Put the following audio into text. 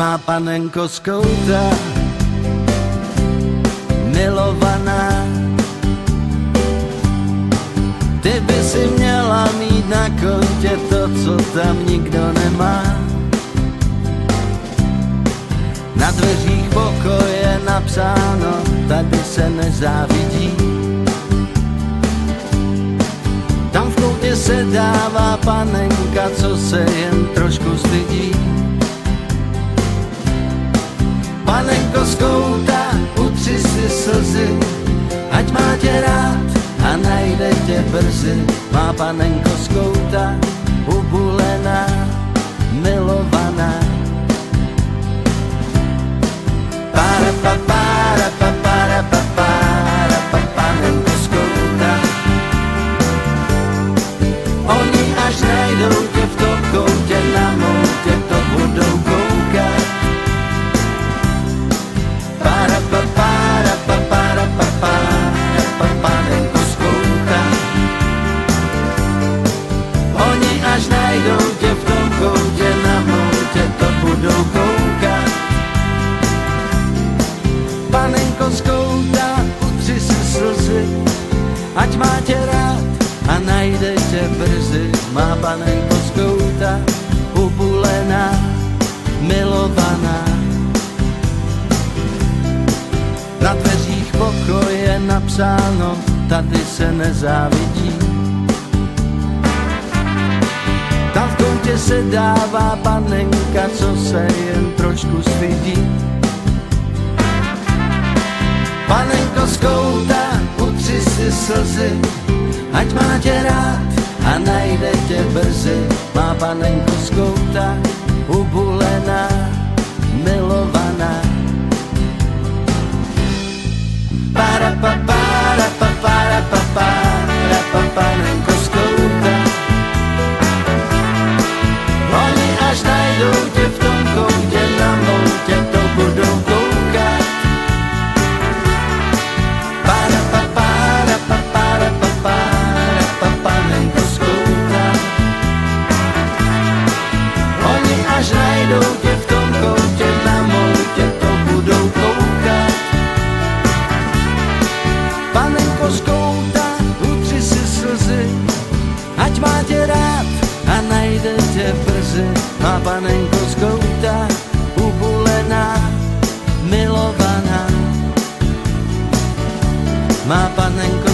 Má panenko skouta, milovaná, ty by si měla mít na kontě to, co tam nikdo nemá. Na dveřích pokoje napsáno, tady se nezávidí. Tam v koutě se dává panenka, co se jen trošku stydí. Panenko z kouta, utři si slzy, ať má tě rád a najde tě brzy. Má panenko z kouta, ubulená, milovaná. Para pa para pa para pa para pa, panenko z kouta. Oni až najdou tě v tom koutě, na moutě to budou koukat. Para pa para pa para pa para pa, panenko z kouta. Oni až najdou tě v tom koutě, na moutě to budou koukat. Panenko z kouta, utři si slzy, ať má tě rád a najde tě brzy. Má panenko z kouta, ubulená, milovaná. Na dveřích pokoje napsáno, tady se nezávidí. Tam v koutě se dává panenka, co se jen trošku stydí. Panenko z kouta, utři si slzy, ať má tě rád a najde tě brzy. Má panenko z kouta, ubulená, milovaná. Para pa para pa para pa para pa, panenko z kouta. Oni až najdou tě v tom koutě, na moutě to budou koukat. Para pa para pa para pa para pa, panenko z kouta. Oni až najdou tě v tom koutě, na moutě to budou koukat. Panenko z kouta, utři si slzy, ať má tě rád a najde tě brzy. Má panenko z kouta, ubulená, milovaná. Má panenko